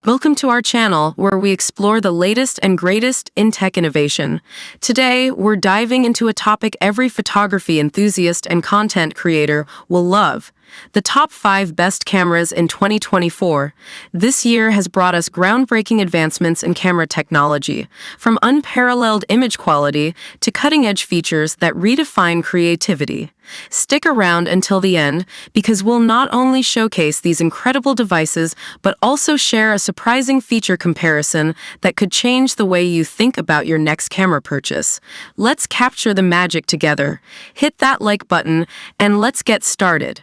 Welcome to our channel where we explore the latest and greatest in tech innovation. Today, we're diving into a topic every photography enthusiast and content creator will love: the top 5 best cameras in 2024. This year has brought us groundbreaking advancements in camera technology, from unparalleled image quality to cutting-edge features that redefine creativity. Stick around until the end, because we'll not only showcase these incredible devices, but also share a surprising feature comparison that could change the way you think about your next camera purchase. Let's capture the magic together. Hit that like button, and let's get started.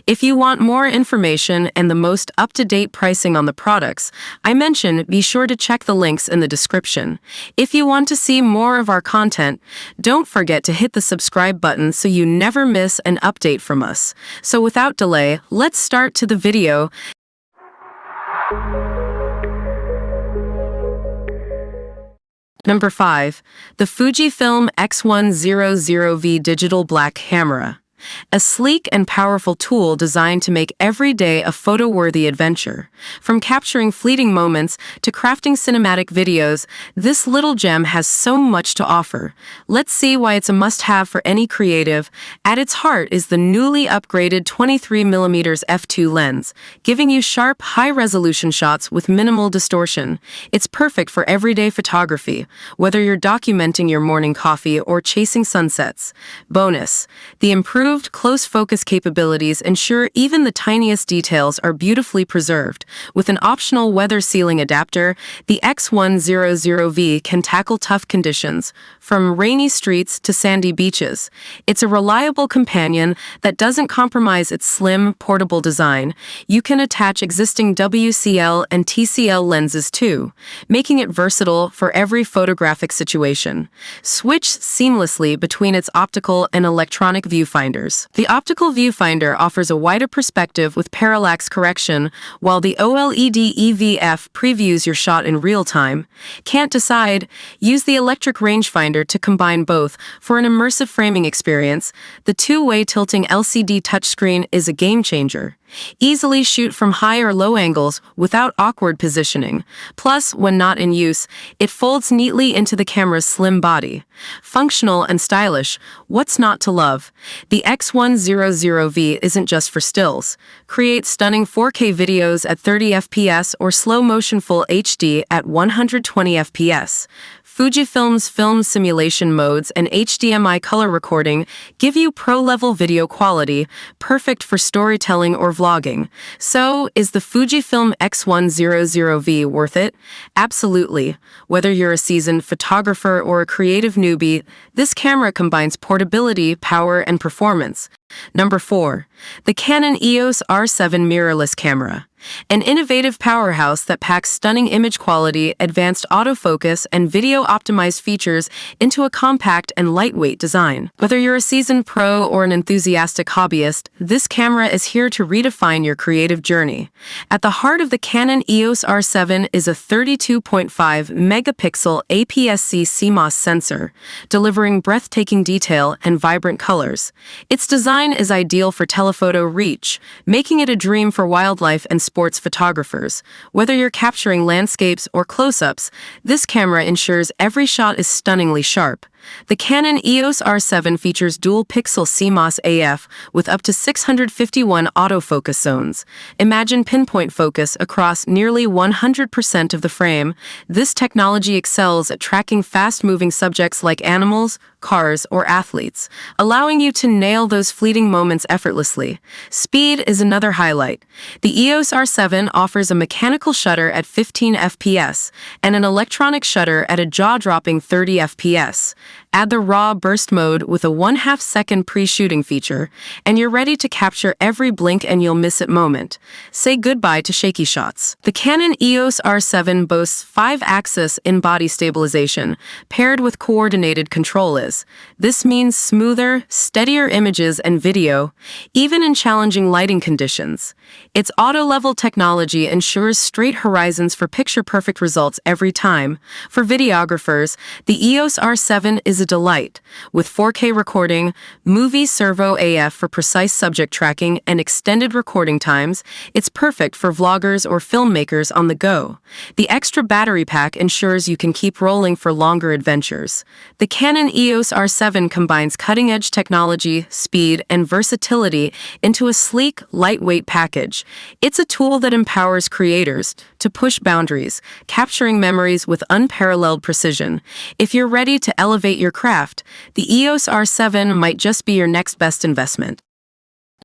If you want more information and the most up-to-date pricing on the products I mentioned, be sure to check the links in the description. If you want to see more of our content, don't forget to hit the subscribe button so you never miss an update from us. So without delay, let's start to the video. Number 5. The Fujifilm X100V Digital Black Camera. A sleek and powerful tool designed to make every day a photo-worthy adventure. From capturing fleeting moments to crafting cinematic videos, this little gem has so much to offer. Let's see why it's a must-have for any creative. At its heart is the newly upgraded 23mm f2 lens, giving you sharp, high-resolution shots with minimal distortion. It's perfect for everyday photography, whether you're documenting your morning coffee or chasing sunsets. Bonus: the improved close focus capabilities ensure even the tiniest details are beautifully preserved. With an optional weather sealing adapter, the X100V can tackle tough conditions, from rainy streets to sandy beaches. It's a reliable companion that doesn't compromise its slim, portable design. You can attach existing WCL and TCL lenses too, making it versatile for every photographic situation. Switch seamlessly between its optical and electronic viewfinders. The optical viewfinder offers a wider perspective with parallax correction, while the OLED EVF previews your shot in real time. Can't decide? Use the electric rangefinder to combine both for an immersive framing experience. The two-way tilting LCD touchscreen is a game changer. Easily shoot from high or low angles without awkward positioning. Plus, when not in use, it folds neatly into the camera's slim body. Functional and stylish, what's not to love? The X100V isn't just for stills. Create stunning 4K videos at 30 FPS or slow-motion full HD at 120 FPS. Fujifilm's film simulation modes and HDMI color recording give you pro-level video quality, perfect for storytelling or vlogging. So, is the Fujifilm X100V worth it? Absolutely. Whether you're a seasoned photographer or a creative newbie, this camera combines portability, power, and performance. Number 4. The Canon EOS R7 Mirrorless Camera. An innovative powerhouse that packs stunning image quality, advanced autofocus, and video-optimized features into a compact and lightweight design. Whether you're a seasoned pro or an enthusiastic hobbyist, this camera is here to redefine your creative journey. At the heart of the Canon EOS R7 is a 32.5-megapixel APS-C CMOS sensor, delivering breathtaking detail and vibrant colors. Its design is ideal for telephoto reach, making it a dream for wildlife and sports photographers. Whether you're capturing landscapes or close-ups, this camera ensures every shot is stunningly sharp. The Canon EOS R7 features dual-pixel CMOS AF with up to 651 autofocus zones. Imagine pinpoint focus across nearly 100% of the frame. This technology excels at tracking fast-moving subjects like animals, cars, or athletes, allowing you to nail those fleeting moments effortlessly. Speed is another highlight. The EOS R7 offers a mechanical shutter at 15 FPS and an electronic shutter at a jaw-dropping 30 FPS. Add the raw burst mode with a 1/2 second pre-shooting feature, and you're ready to capture every blink and you'll miss it moment. Say goodbye to shaky shots. The Canon EOS R7 boasts 5-axis in-body stabilization, paired with coordinated control. This means smoother, steadier images and video, even in challenging lighting conditions. Its auto-level technology ensures straight horizons for picture-perfect results every time. For videographers, the EOS R7 is a delight. With 4K recording, movie servo AF for precise subject tracking, and extended recording times, it's perfect for vloggers or filmmakers on the go. The extra battery pack ensures you can keep rolling for longer adventures. The Canon EOS R7 combines cutting-edge technology, speed, and versatility into a sleek, lightweight package. It's a tool that empowers creators to push boundaries, capturing memories with unparalleled precision. If you're ready to elevate your craft, the EOS R7 might just be your next best investment.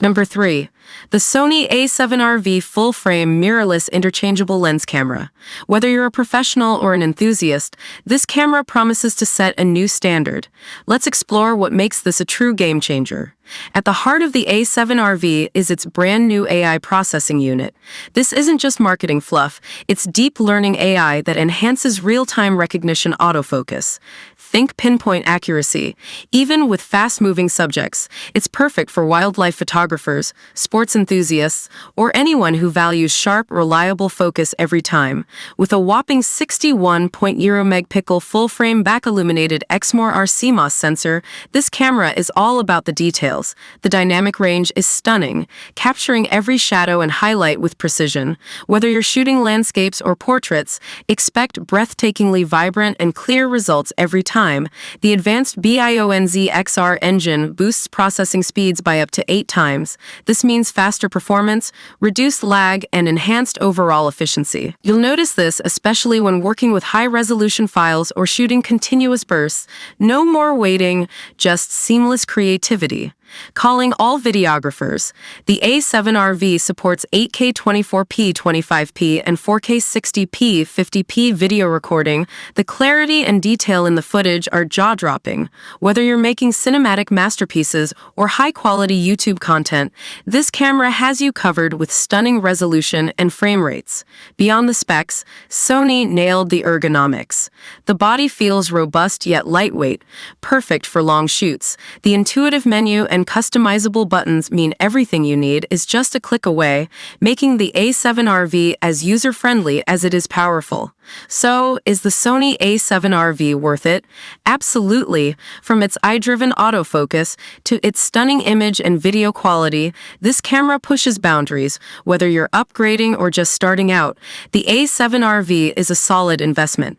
Number 3. The Sony a7RV full-frame mirrorless interchangeable lens camera. Whether you're a professional or an enthusiast, this camera promises to set a new standard. Let's explore what makes this a true game-changer. At the heart of the a7RV is its brand new AI processing unit. This isn't just marketing fluff, it's deep learning AI that enhances real-time recognition autofocus. Think pinpoint accuracy. Even with fast-moving subjects, it's perfect for wildlife photographers, sports enthusiasts, or anyone who values sharp, reliable focus every time. With a whopping 61.0-megapixel full-frame back-illuminated Exmor-R CMOS sensor, this camera is all about the details. The dynamic range is stunning, capturing every shadow and highlight with precision. Whether you're shooting landscapes or portraits, expect breathtakingly vibrant and clear results every time. The advanced BIONZ XR engine boosts processing speeds by up to 8 times. This means faster performance, reduced lag, and enhanced overall efficiency. You'll notice this especially when working with high-resolution files or shooting continuous bursts. No more waiting, just seamless creativity. Calling all videographers, the A7RV supports 8K 24p 25p and 4K 60p 50p video recording. The clarity and detail in the footage are jaw-dropping. Whether you're making cinematic masterpieces or high-quality YouTube content, this camera has you covered with stunning resolution and frame rates. Beyond the specs, Sony nailed the ergonomics. The body feels robust yet lightweight, perfect for long shoots. The intuitive menu and customizable buttons mean everything you need is just a click away, making the A7RV as user-friendly as it is powerful. So, is the Sony a7RV worth it? Absolutely. From its eye-driven autofocus to its stunning image and video quality, this camera pushes boundaries. Whether you're upgrading or just starting out, the A7RV is a solid investment.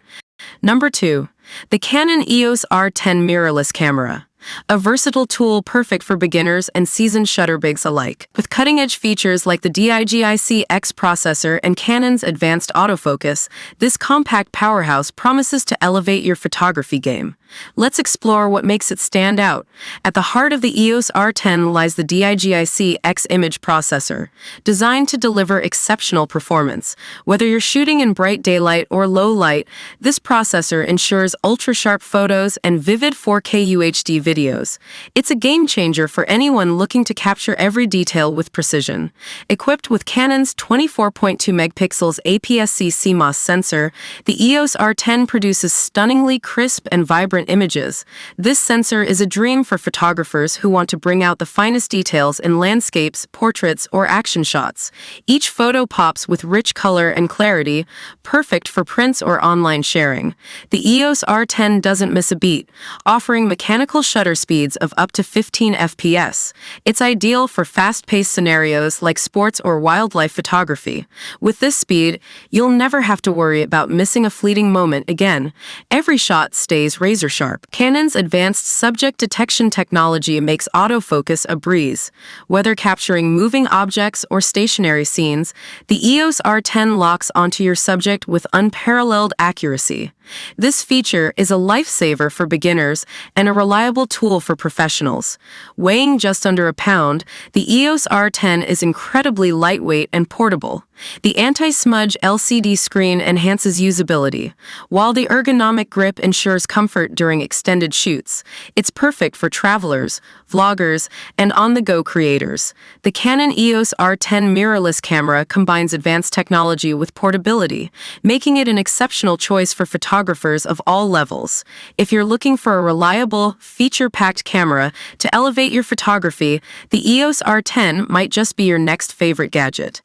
Number 2. The Canon EOS R10 mirrorless camera. A versatile tool perfect for beginners and seasoned shutterbigs alike. With cutting-edge features like the DIGIC-X processor and Canon's advanced autofocus, this compact powerhouse promises to elevate your photography game. Let's explore what makes it stand out. At the heart of the EOS R10 lies the DIGIC-X image processor, designed to deliver exceptional performance. Whether you're shooting in bright daylight or low light, this processor ensures ultra-sharp photos and vivid 4K UHD videos. It's a game-changer for anyone looking to capture every detail with precision. Equipped with Canon's 24.2-megapixels APS-C CMOS sensor, the EOS R10 produces stunningly crisp and vibrant images. This sensor is a dream for photographers who want to bring out the finest details in landscapes, portraits, or action shots. Each photo pops with rich color and clarity, perfect for prints or online sharing. The EOS R10 doesn't miss a beat, offering mechanical shutter speeds of up to 15 FPS. It's ideal for fast-paced scenarios like sports or wildlife photography. With this speed, you'll never have to worry about missing a fleeting moment again. Every shot stays razor-sharp. Canon's advanced subject detection technology makes autofocus a breeze. Whether capturing moving objects or stationary scenes, the EOS R10 locks onto your subject with unparalleled accuracy. This feature is a lifesaver for beginners and a reliable tool for professionals. Weighing just under a pound, the EOS R10 is incredibly lightweight and portable. The anti-smudge LCD screen enhances usability, while the ergonomic grip ensures comfort during extended shoots. It's perfect for travelers, vloggers, and on-the-go creators. The Canon EOS R10 mirrorless camera combines advanced technology with portability, making it an exceptional choice for photographers of all levels. If you're looking for a reliable, feature-packed camera to elevate your photography, the EOS R10 might just be your next favorite gadget.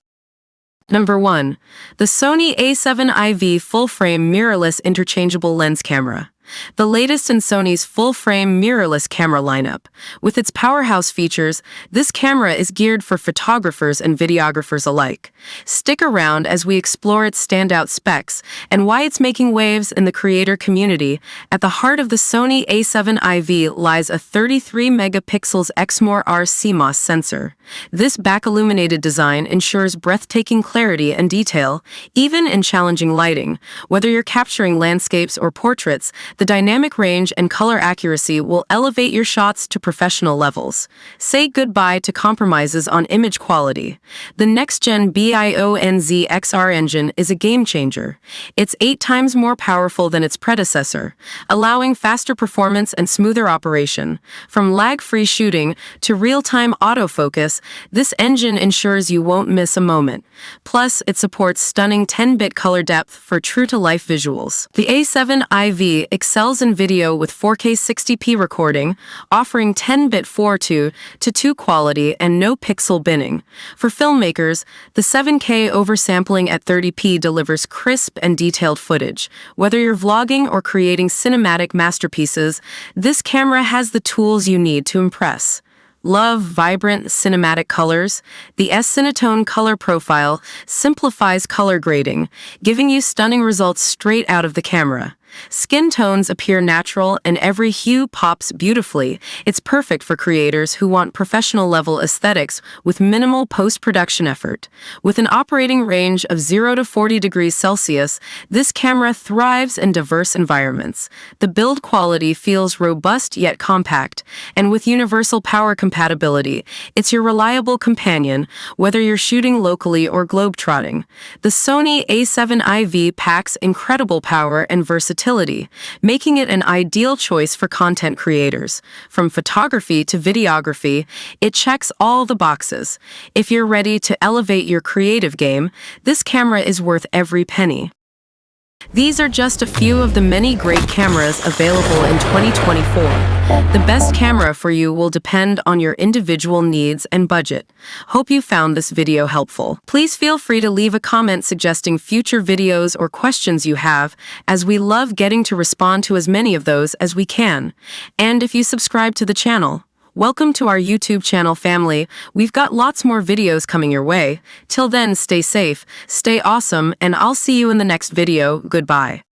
Number 1. The Sony a7 IV full-frame mirrorless interchangeable lens camera. the latest in Sony's full-frame mirrorless camera lineup. With its powerhouse features, this camera is geared for photographers and videographers alike. Stick around as we explore its standout specs and why it's making waves in the creator community. At the heart of the Sony a7 IV lies a 33-megapixels XMOR-R CMOS sensor. This back-illuminated design ensures breathtaking clarity and detail, even in challenging lighting. Whether you're capturing landscapes or portraits, the dynamic range and color accuracy will elevate your shots to professional levels. Say goodbye to compromises on image quality. The next-gen BIONZ XR engine is a game-changer. It's 8 times more powerful than its predecessor, allowing faster performance and smoother operation. From lag-free shooting to real-time autofocus, this engine ensures you won't miss a moment. Plus, it supports stunning 10-bit color depth for true-to-life visuals. The a7 IV excels in video with 4K 60p recording, offering 10-bit 4:2 quality and no pixel binning. For filmmakers, the 7K oversampling at 30p delivers crisp and detailed footage. Whether you're vlogging or creating cinematic masterpieces, this camera has the tools you need to impress. Love vibrant cinematic colors? The S-Cinetone color profile simplifies color grading, giving you stunning results straight out of the camera. Skin tones appear natural and every hue pops beautifully. It's perfect for creators who want professional-level aesthetics with minimal post-production effort. With an operating range of 0 to 40 degrees Celsius, this camera thrives in diverse environments. The build quality feels robust yet compact, and with universal power compatibility, it's your reliable companion, whether you're shooting locally or globetrotting. The Sony a7 IV packs incredible power and versatility, making it an ideal choice for content creators. From photography to videography, it checks all the boxes. If you're ready to elevate your creative game, this camera is worth every penny. These are just a few of the many great cameras available in 2024. The best camera for you will depend on your individual needs and budget. Hope you found this video helpful. Please feel free to leave a comment suggesting future videos or questions you have, as we love getting to respond to as many of those as we can. And if you subscribe to the channel, welcome to our YouTube channel family. We've got lots more videos coming your way. Till then, stay safe, stay awesome, and I'll see you in the next video. Goodbye.